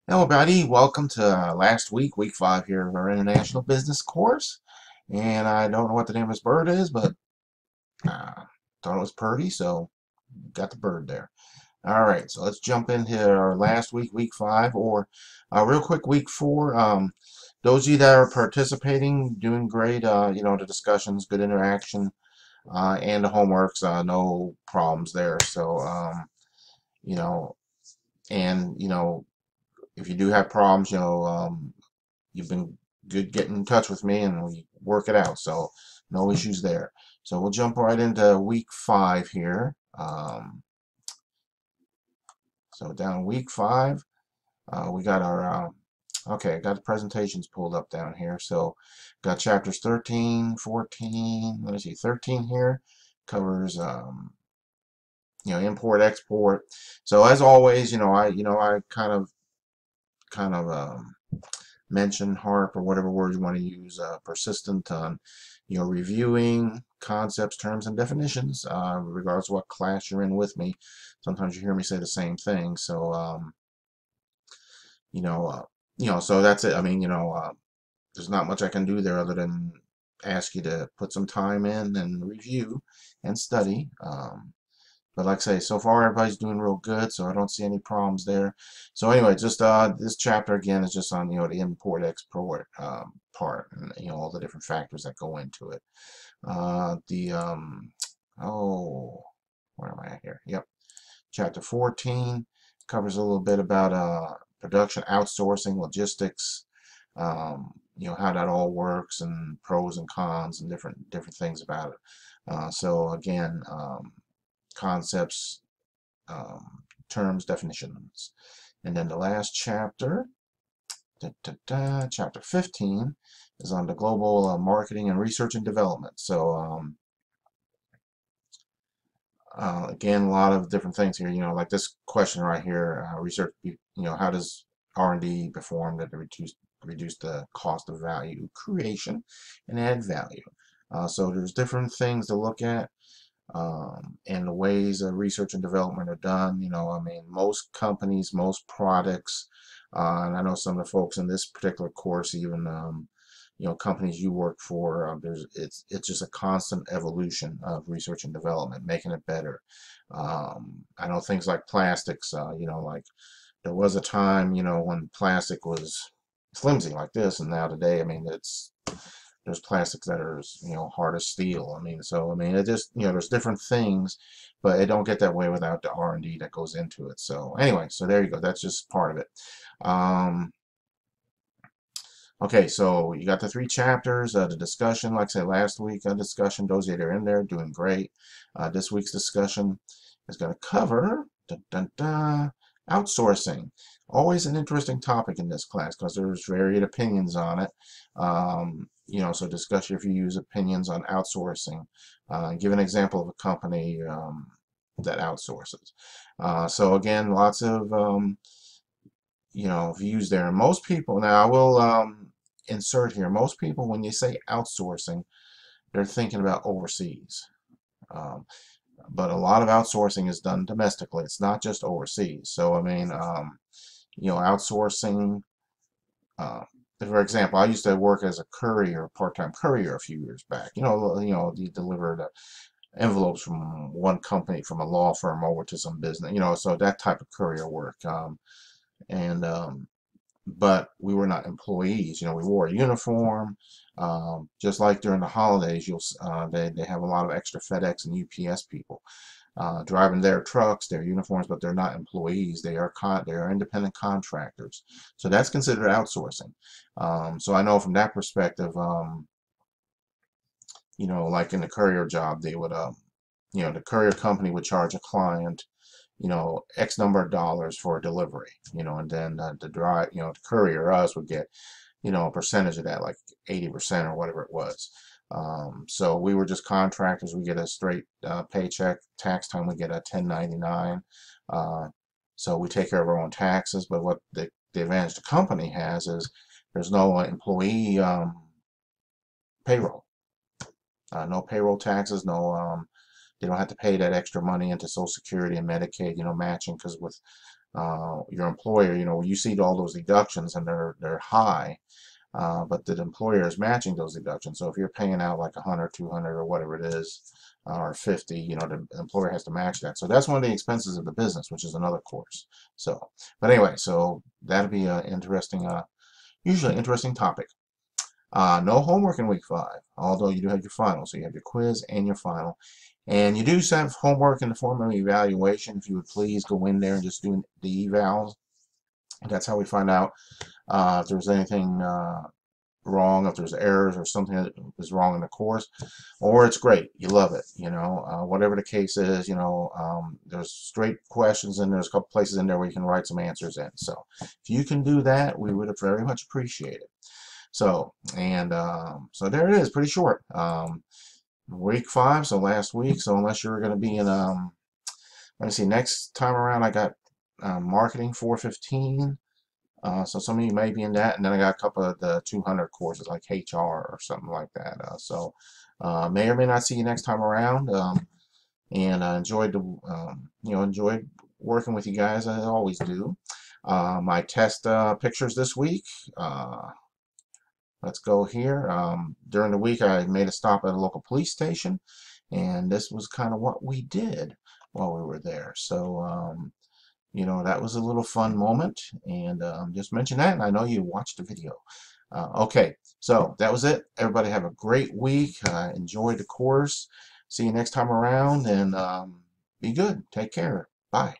Hello, everybody. Welcome to last week, week 5 here of our international business course. And I don't know what the name of this bird is, but thought it was Purdy, so got the bird there. All right, so let's jump into our last week, week 5, or real quick, week 4. Those of you that are participating, doing great. The discussions, good interaction, and the homeworks, no problems there. So, you know, and if you do have problems, you've been good getting in touch with me and we work it out. So no issues there. So we'll jump right into week 5 here. So down week 5, we got our, okay, I got the presentations pulled up down here. So got chapters 13, 14, let me see, 13 here covers, import, export. So as always, I kind of mention, harp, or whatever word you want to use, persistent on, reviewing concepts, terms, and definitions, regardless of what class you're in with me. Sometimes you hear me say the same thing. So, you know, uh, so that's it. I mean, there's not much I can do there other than ask you to put some time in and review and study. But like I say, so far everybody's doing real good, so I don't see any problems there. So anyway, just this chapter again is just on the import export part, and all the different factors that go into it. The oh, where am I at here? Yep, chapter 14 covers a little bit about production outsourcing, logistics, how that all works, and pros and cons, and different things about it. So again. Concepts, terms, definitions. And then the last chapter, chapter 15, is on the global marketing and research and development. So again, a lot of different things here. Like this question right here, research. How does R&D perform to reduce the cost of value creation and add value? So there's different things to look at. And the ways of research and development are done. I mean, most companies, most products, and I know some of the folks in this particular course, even companies you work for, it's just a constant evolution of research and development, making it better. I know things like plastics. Like there was a time, when plastic was flimsy like this, and now today, I mean, there's plastics that are hard as steel. I mean, so I mean, it just there's different things, but it don't get that way without the R&D that goes into it. So anyway, so there you go. That's just part of it. Um, okay, so you got the 3 chapters. The discussion, like I said last week, discussion. Those that are in there doing great. This week's discussion is going to cover dun, dun, dun, outsourcing. Always an interesting topic in this class because there's varied opinions on it. So discuss your views, opinions on outsourcing. Give an example of a company that outsources. So again, lots of views there. And most people, now I will insert here, most people when you say outsourcing, they're thinking about overseas. Um, but a lot of outsourcing is done domestically. It's not just overseas. So I mean, outsourcing. Uh, for example, I used to work as a courier, part-time courier a few years back. You delivered envelopes from one company, from a law firm over to some business. So that type of courier work. And But we were not employees. We wore a uniform. Just like during the holidays, they have a lot of extra FedEx and UPS people driving their trucks, their uniforms, but they're not employees. They are independent contractors. So that's considered outsourcing. So I know from that perspective, like in the courier job, they would, the courier company would charge a client, X number of dollars for a delivery, and then the courier, us, would get, a percentage of that, like 80% or whatever it was. So we were just contractors. We get a straight paycheck. Tax time, we get a 1099. So we take care of our own taxes. But what the advantage the company has is there's no employee payroll, no payroll taxes, no. They don't have to pay that extra money into Social Security and Medicaid, matching, because with your employer, you see all those deductions and they're high, but the employer is matching those deductions. So if you're paying out like 100, 200, or whatever it is, or 50, the employer has to match that. So that's one of the expenses of the business, which is another course. So, but anyway, so that'll be an interesting, usually interesting topic. No homework in week 5, although you do have your final. So you have your quiz and your final. And you do have homework in the form of evaluation. If you would please go in there and just do the evals. That's how we find out if there's anything wrong, if there's errors or something that is wrong in the course, or it's great, you love it, whatever the case is, there's straight questions and there's a couple places in there where you can write some answers in. So if you can do that, we would very much appreciate it. So, and so there it is, pretty short. Week 5, so last week. So unless you're going to be in, let me see, next time around I got marketing 415. So some of you may be in that, and then I got a couple of the 200 courses like HR or something like that. So may or may not see you next time around. And I enjoyed enjoyed working with you guys. I always do. My test pictures this week. Let's go here. During the week, I made a stop at a local police station, and this was kind of what we did while we were there. So that was a little fun moment, and just mention that, and I know you watched the video. Okay, so that was it. Everybody have a great week. Enjoy the course. See you next time around, and be good. Take care. Bye.